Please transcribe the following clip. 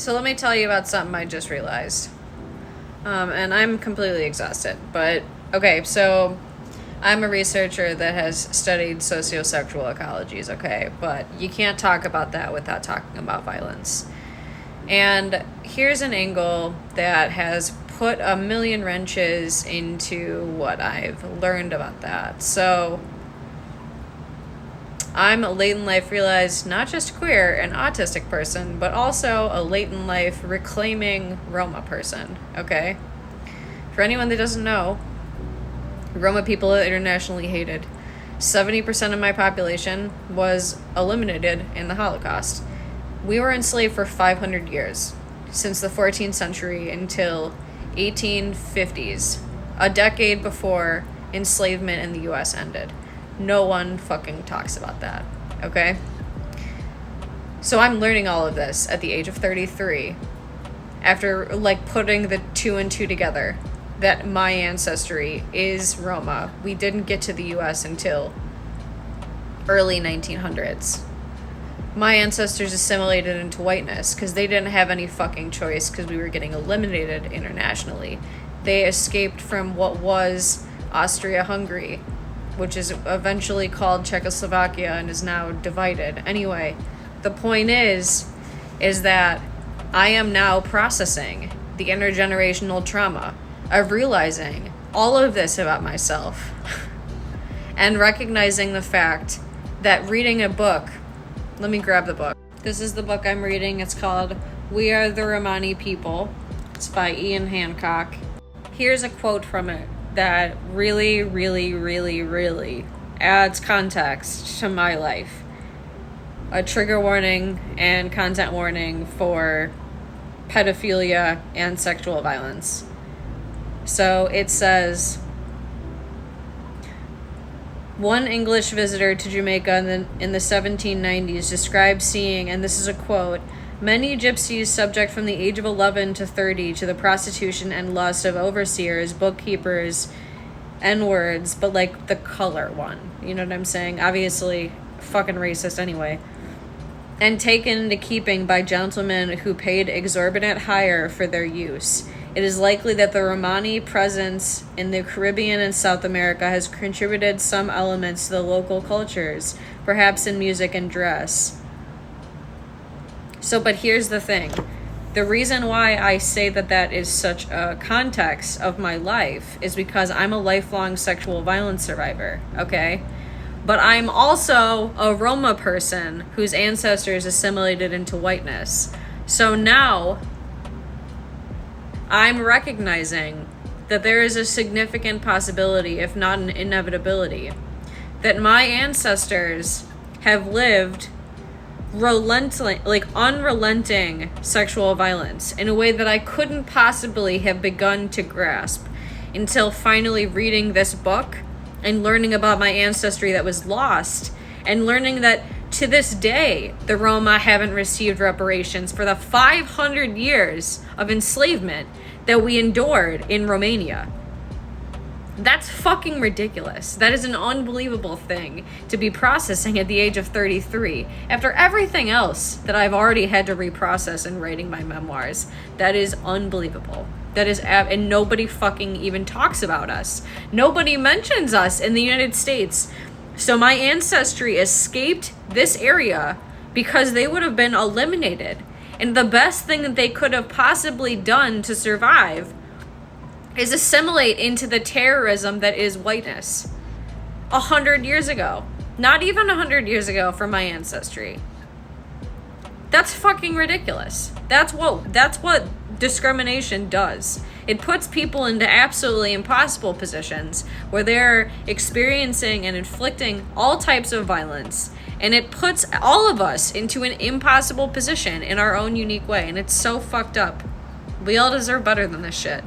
So let me tell you about something I just realized. And I'm completely exhausted. But, okay, so I'm a researcher that has studied sociosexual ecologies, okay? But you can't talk about that without talking about violence. And here's an angle that has put a million wrenches into what I've learned about that. So I'm a late in life realized not just queer and autistic person, but also a late in life reclaiming Roma person, okay? For anyone that doesn't know, Roma people are internationally hated. 70% of my population was eliminated in the Holocaust. We were enslaved for 500 years, since the 14th century until 1850s, a decade before enslavement in the US ended. No one fucking talks about that, okay? So I'm learning all of this at the age of 33, after like putting the two and two together, that my ancestry is Roma. We didn't get to the US until early 1900s. My ancestors assimilated into whiteness because they didn't have any fucking choice because we were getting eliminated internationally. They escaped from what was Austria-Hungary, which is eventually called Czechoslovakia and is now divided. Anyway, the point is that I am now processing the intergenerational trauma of realizing all of this about myself and recognizing the fact that reading a book, let me grab the book. This is the book I'm reading. It's called We Are the Romani People. It's by Ian Hancock. Here's a quote from it that really, really, really, really adds context to my life. A trigger warning and content warning for pedophilia and sexual violence. So it says, one English visitor to Jamaica in the 1790s described seeing, and this is a quote, many gypsies subject from the age of 11 to 30 to the prostitution and lust of overseers, bookkeepers, N-words, but like the color one. You know what I'm saying? Obviously, fucking racist anyway. And taken into keeping by gentlemen who paid exorbitant hire for their use. It is likely that the Romani presence in the Caribbean and South America has contributed some elements to the local cultures, perhaps in music and dress. So, but here's the thing. The reason why I say that is such a context of my life is because I'm a lifelong sexual violence survivor, okay? But I'm also a Roma person whose ancestors assimilated into whiteness. So now I'm recognizing that there is a significant possibility, if not an inevitability, that my ancestors have lived unrelenting sexual violence in a way that I couldn't possibly have begun to grasp until finally reading this book and learning about my ancestry that was lost, and learning that to this day, the Roma haven't received reparations for the 500 years of enslavement that we endured in Romania. That's fucking ridiculous. That is an unbelievable thing to be processing at the age of 33. After everything else that I've already had to reprocess in writing my memoirs, that is unbelievable. That is, and nobody fucking even talks about us. Nobody mentions us in the United States. So my ancestry escaped this area because they would have been eliminated. And the best thing that they could have possibly done to survive is assimilate into the terrorism that is whiteness. 100 years ago. Not even 100 years ago for my ancestry. That's fucking ridiculous. That's what discrimination does. It puts people into absolutely impossible positions where they're experiencing and inflicting all types of violence, and it puts all of us into an impossible position in our own unique way, and it's so fucked up. We all deserve better than this shit.